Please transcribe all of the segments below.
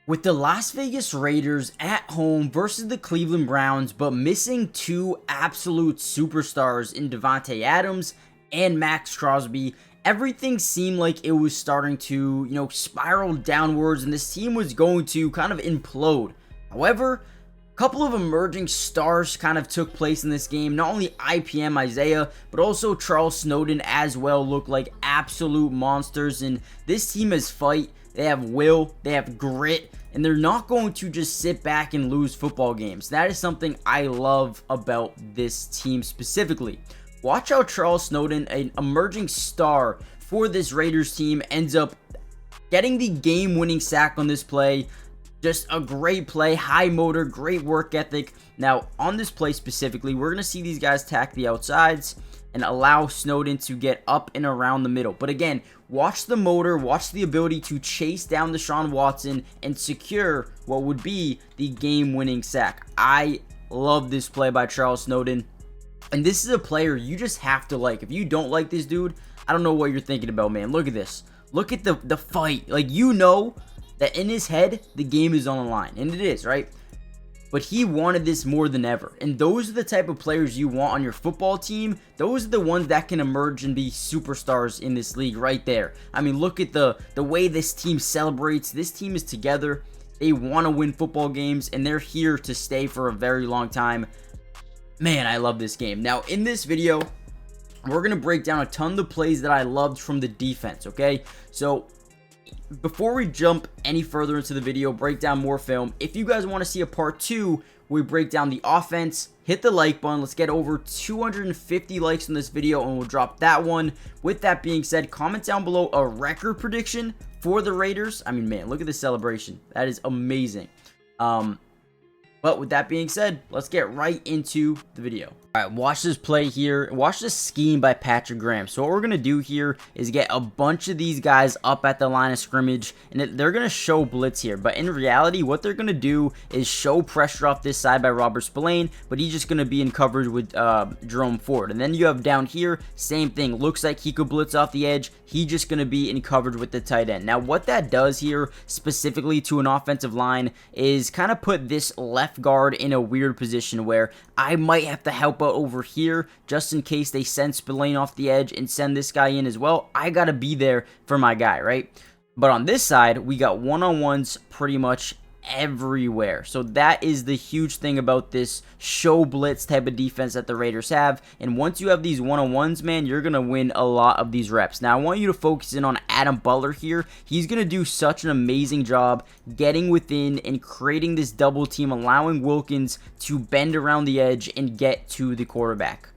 With the Las Vegas Raiders at home versus the Cleveland Browns, but missing two absolute superstars in Devontae Adams and Max Crosby, everything seemed like it was starting to, spiral downwards and this team was going to kind of implode. However, a couple of emerging stars kind of took place in this game. Not only IPM Isaiah, but also Charles Snowden as well looked like absolute monsters. And this team has fight, they have will, they have grit, and they're not going to just sit back and lose football games. That is something I love about this team specifically. Watch how Charles Snowden, an emerging star for this Raiders team, ends up getting the game-winning sack on this play. Just a great play, high motor, great work ethic. Now, on this play specifically, we're going to see these guys tack the outsides and allow Snowden to get up and around the middle. But again, watch the motor, watch the ability to chase down Deshaun Watson and secure what would be the game-winning sack. I love this play by Charles Snowden. And this is a player you just have to like. If you don't like this dude, I don't know what you're thinking about, man. Look at this. Look at the fight. Like, you know that in his head, the game is on the line. And it is, right? But he wanted this more than ever. And those are the type of players you want on your football team. Those are the ones that can emerge and be superstars in this league right there. I mean, look at the way this team celebrates. This team is together. They want to win football games, and they're here to stay for a very long time. Man, I love this game. Now, in this video, we're going to break down a ton of the plays that I loved from the defense, okay? So, before we jump any further into the video, break down more film, if you guys want to see a part 2, we break down the offense, hit the like button. Let's get over 250 likes on this video, and we'll drop that one. With that being said, comment down below a record prediction for the Raiders. I mean, man, look at this celebration. That is amazing. But with that being said, let's get right into the video. All right, watch this play here. Watch this scheme by Patrick Graham. So what we're going to do here is get a bunch of these guys up at the line of scrimmage, and they're going to show blitz here. But in reality, what they're going to do is show pressure off this side by Robert Spillane, but he's just going to be in coverage with Jerome Ford. And then you have down here, same thing. Looks like he could blitz off the edge. He's just going to be in coverage with the tight end. Now, what that does here, specifically to an offensive line, is kind of put this left guard in a weird position where I might have to help out over here just in case they send Spillane off the edge and send this guy in as well. I gotta be there for my guy, right? But on this side, we got one-on-ones pretty much everywhere. So that is the huge thing about this show blitz type of defense that the Raiders have. And once you have these one-on-ones, man, you're gonna win a lot of these reps. Now I want you to focus in on Adam Butler here. He's gonna do such an amazing job getting within and creating this double team, allowing Wilkins to bend around the edge and get to the quarterback.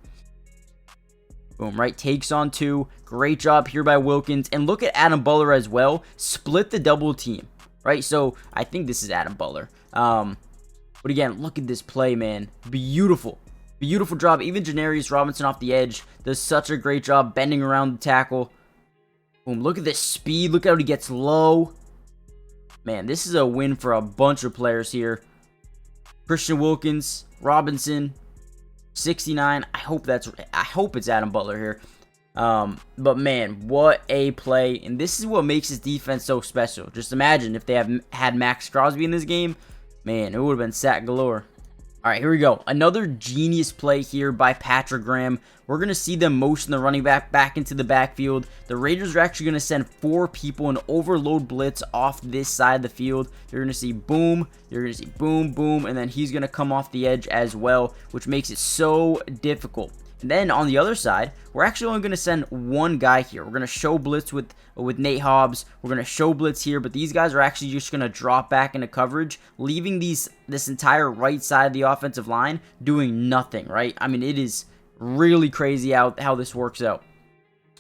Boom, right? Takes on two. Great job here by Wilkins. And look at Adam Butler as well. Split the double team. Right, so I think this is Adam Butler. But again, look at this play, man. Beautiful. Beautiful job. Even Janarius Robinson off the edge does such a great job bending around the tackle. Boom, look at this speed. Look how he gets low. Man, this is a win for a bunch of players here. Christian Wilkins, Robinson, 69. I hope it's Adam Butler here. But man, what a play. And this is what makes this defense so special. Just imagine if they had Max Crosby in this game. Man, it would have been sack galore. Alright, here we go. Another genius play here by Patrick Graham. We're going to see them motion the running back into the backfield. The Raiders are actually going to send 4 people and overload blitz off this side of the field. You're going to see boom, you're going to see boom, boom, and then he's going to come off the edge as well, which makes it so difficult. And then on the other side, we're actually only going to send one guy here. We're going to show blitz with Nate Hobbs. We're going to show blitz here, but these guys are actually just going to drop back into coverage, leaving this entire right side of the offensive line doing nothing, right? I mean, it is really crazy how this works out.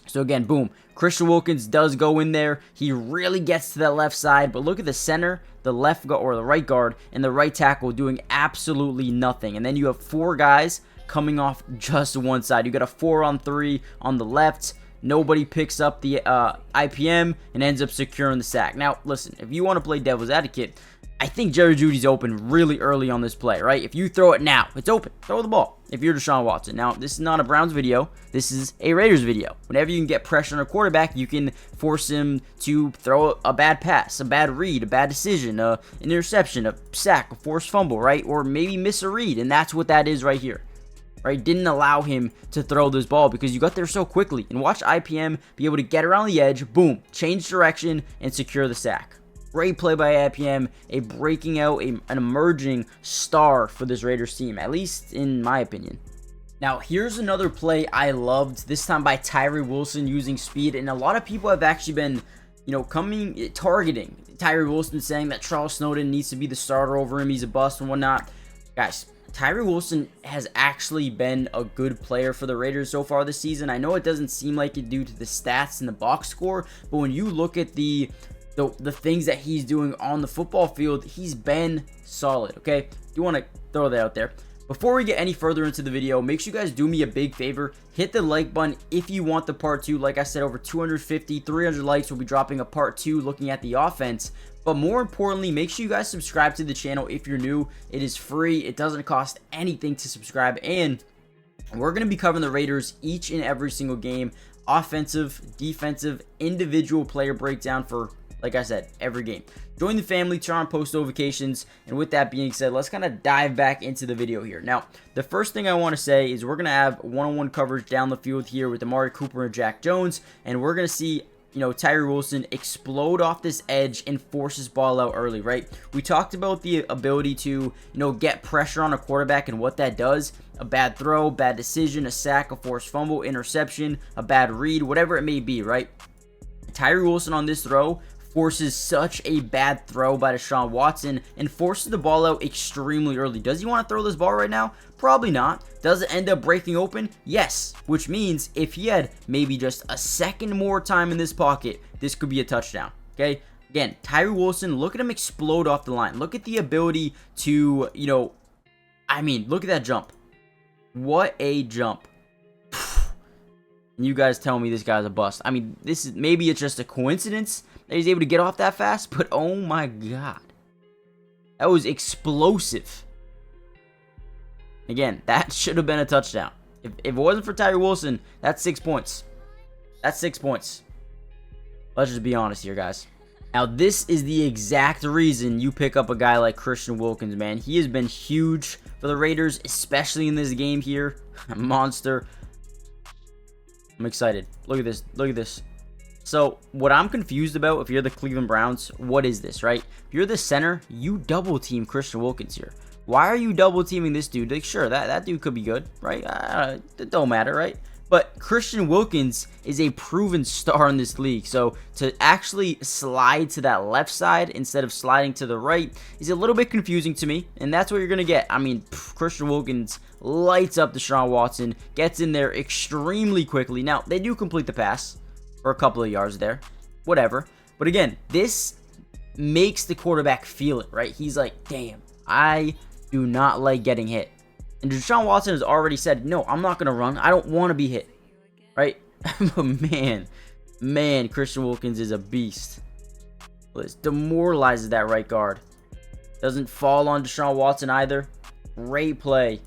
So again, boom. Christian Wilkins does go in there. He really gets to that left side, but look at the center, the left guard or the right guard, and the right tackle doing absolutely nothing. And then you have 4 guys coming off just one side. You got a 4-on-3 on the left. Nobody picks up the IPM and ends up securing the sack. Now, listen, if you want to play devil's advocate, I think Jerry Jeudy's open really early on this play, right? If you throw it now, it's open. Throw the ball if you're Deshaun Watson. Now, this is not a Browns video. This is a Raiders video. Whenever you can get pressure on a quarterback, you can force him to throw a bad pass, a bad read, a bad decision, an interception, a sack, a forced fumble, right? Or maybe miss a read, and that's what that is right here. Right? Didn't allow him to throw this ball because you got there so quickly. And watch IPM be able to get around the edge, boom, change direction, and secure the sack. Great play by IPM, a breaking out, an emerging star for this Raiders team, at least in my opinion. Now, here's another play I loved, this time by Tyree Wilson using speed, and a lot of people have actually been, targeting Tyree Wilson, saying that Charles Snowden needs to be the starter over him, he's a bust and whatnot. Guys, Tyree Wilson has actually been a good player for the Raiders so far this season. I know it doesn't seem like it due to the stats and the box score, but when you look at the things that he's doing on the football field, he's been solid, okay? You want to throw that out there. Before we get any further into the video, make sure you guys do me a big favor. Hit the like button if you want the part 2. Like I said, over 250, 300 likes, we'll be dropping a part 2 looking at the offense. But more importantly, make sure you guys subscribe to the channel if you're new. It is free. It doesn't cost anything to subscribe. And we're going to be covering the Raiders each and every single game. Offensive, defensive, individual player breakdown for, like I said, every game. Join the family, turn on post notifications, and with that being said, let's kind of dive back into the video here. Now, the first thing I want to say is we're going to have one-on-one coverage down the field here with Amari Cooper and Jack Jones, and we're going to see, Tyree Wilson explode off this edge and force his ball out early, right? We talked about the ability to, get pressure on a quarterback and what that does. A bad throw, bad decision, a sack, a forced fumble, interception, a bad read, whatever it may be, right? Tyree Wilson on this throw forces such a bad throw by Deshaun Watson and forces the ball out extremely early. Does he want to throw this ball right now? Probably not. Does it end up breaking open? Yes, which means if he had maybe just a second more time in this pocket, this could be a touchdown, okay? Again, Tyree Wilson, look at him explode off the line. Look at the ability to, look at that jump. What a jump. You guys tell me this guy's a bust. Maybe it's just a coincidence that he's able to get off that fast, but oh my god. That was explosive. Again, that should have been a touchdown. If it wasn't for Tyree Wilson, that's 6 points. That's 6 points. Let's just be honest here, guys. Now, this is the exact reason you pick up a guy like Christian Wilkins, man. He has been huge for the Raiders, especially in this game here. Monster. I'm excited. Look at this. Look at this. So, what I'm confused about, if you're the Cleveland Browns, what is this, right? If you're the center, you double team Christian Wilkins here. Why are you double teaming this dude? Like, sure, that dude could be good, right? It don't matter, right? But Christian Wilkins is a proven star in this league. So, to actually slide to that left side instead of sliding to the right is a little bit confusing to me. And that's what you're going to get. Christian Wilkins lights up Deshaun Watson, gets in there extremely quickly. Now, they do complete the pass for a couple of yards there, whatever. But again, this makes the quarterback feel it, right? He's like, damn, I do not like getting hit. And Deshaun Watson has already said, no, I'm not going to run. I don't want to be hit, right? But man, Christian Wilkins is a beast. This demoralizes that right guard. Doesn't fall on Deshaun Watson either. Great play.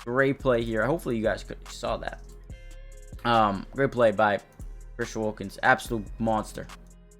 Great play here. Hopefully you guys saw that. Great play by Christian Wilkins. Absolute monster.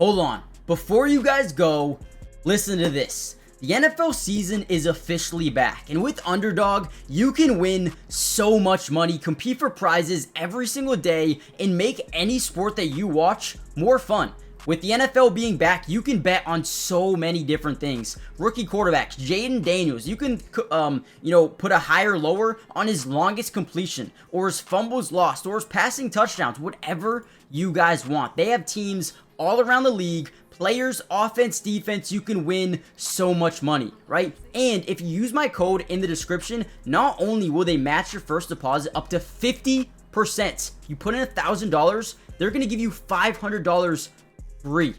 Hold on. Before you guys go, listen to this. The NFL season is officially back, and with Underdog, you can win so much money, compete for prizes every single day, and make any sport that you watch more fun. With the NFL being back, you can bet on so many different things. Rookie quarterbacks, Jaden Daniels, you can, put a higher or lower on his longest completion, or his fumbles lost, or his passing touchdowns, whatever you guys want. They have teams all around the league, players, offense, defense. You can win so much money, right? And if you use my code in the description, not only will they match your first deposit up to 50%. You put in $1,000, they're going to give you $500 free.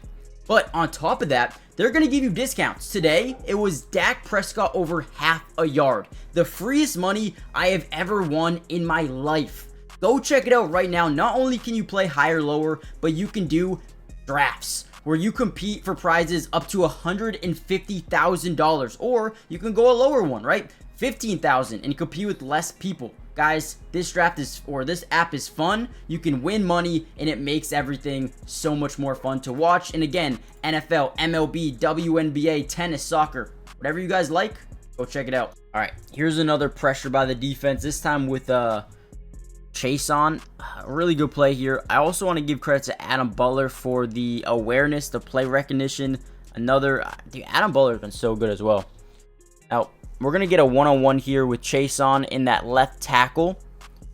But on top of that, they're going to give you discounts. Today, it was Dak Prescott over half a yard. The freest money I have ever won in my life. Go check it out right now. Not only can you play higher, lower, but you can do drafts where you compete for prizes up to $150,000, or you can go a lower one, right? $15,000 and compete with less people. Guys, this app is fun. You can win money, and it makes everything so much more fun to watch. And again, NFL, MLB, WNBA, tennis, soccer, whatever you guys like, go check it out. All right, here's another pressure by the defense, this time with Chase on. A really good play here. I also want to give credit to Adam Butler for the awareness, the play recognition. Dude, Adam Butler has been so good as well. Now, we're going to get a one-on-one here with Chase on in that left tackle.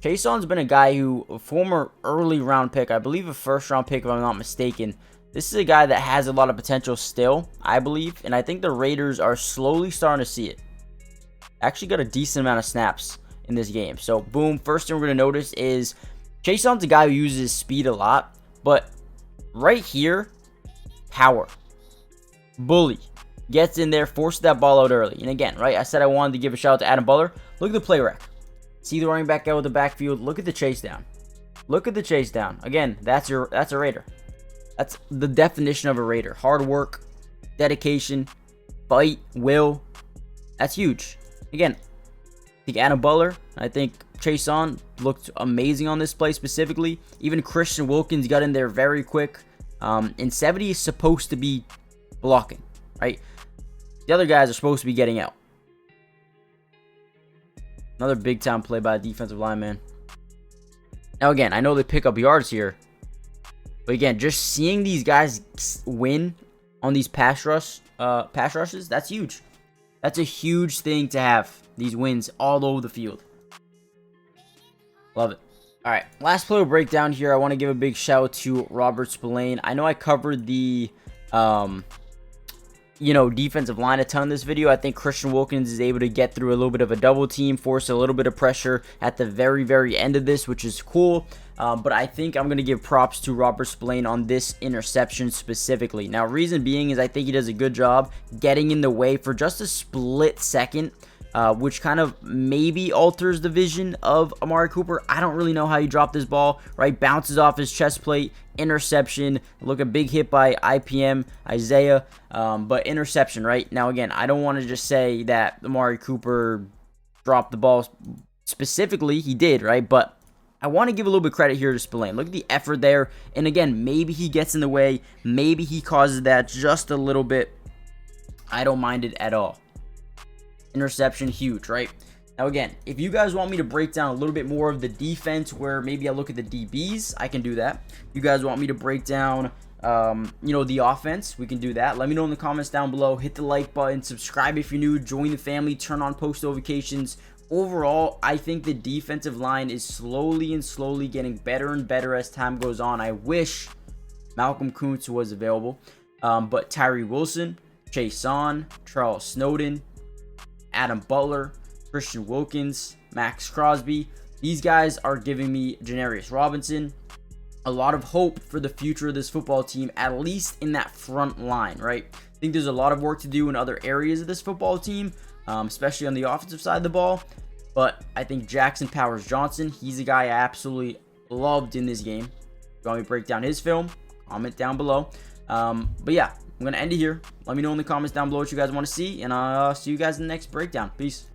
Chase on's been a guy who, a former early round pick, I believe a first round pick if I'm not mistaken. This is a guy that has a lot of potential still, I believe, and I think the Raiders are slowly starting to see it. Actually got a decent amount of snaps in this game. So, boom, first thing we're going to notice is Chase on's a guy who uses speed a lot, but right here, power. Bully. Gets in there, forces that ball out early. And again, right, I said I wanted to give a shout out to Adam Butler. Look at the play rec. See the running back out with the backfield. Look at the chase down. Look at the chase down. Again, that's a Raider. That's the definition of a Raider. Hard work, dedication, fight, will. That's huge. Again, I think Adam Butler, I think Chase on looked amazing on this play specifically. Even Christian Wilkins got in there very quick. And 70 is supposed to be blocking, right? The other guys are supposed to be getting out. Another big time play by a defensive lineman. Now again, I know they pick up yards here, but again, just seeing these guys win on these pass rushes, that's huge. That's a huge thing to have, these wins all over the field. Love it. All right, last play breakdown here. I want to give a big shout out to Robert Spillane. I know I covered the defensive line a ton in this video. I think Christian Wilkins is able to get through a little bit of a double team, force a little bit of pressure at the very end of this, which is cool. But I think I'm going to give props to Robert Spillane on this interception specifically. Now, reason being is I think he does a good job getting in the way for just a split second, which kind of maybe alters the vision of Amari Cooper. I don't really know how he dropped this ball, right? Bounces off his chest plate, interception. Look, a big hit by Isaiah, but interception, right? Now, again, I don't want to just say that Amari Cooper dropped the ball specifically. He did, right? But I want to give a little bit of credit here to Spillane. Look at the effort there. And again, maybe he gets in the way. Maybe he causes that just a little bit. I don't mind it at all. Interception, huge, right? Now, again, if you guys want me to break down a little bit more of the defense where maybe I look at the DBs, I can do that. You guys want me to break down, the offense, we can do that. Let me know in the comments down below. Hit the like button, subscribe if you're new, join the family, turn on post notifications. Overall, I think the defensive line is slowly getting better and better as time goes on. I wish Malcolm Kuntz was available. But Tyree Wilson, Chase on, Charles Snowden, Adam Butler, Christian Wilkins, Max Crosby. These guys are giving me Janarius Robinson a lot of hope for the future of this football team, at least in that front line, right? I think there's a lot of work to do in other areas of this football team, especially on the offensive side of the ball. But I think Jackson Powers-Johnson, he's a guy I absolutely loved in this game. If you want me to break down his film, comment down below. But yeah, I'm going to end it here. Let me know in the comments down below what you guys want to see, and I'll see you guys in the next breakdown. Peace.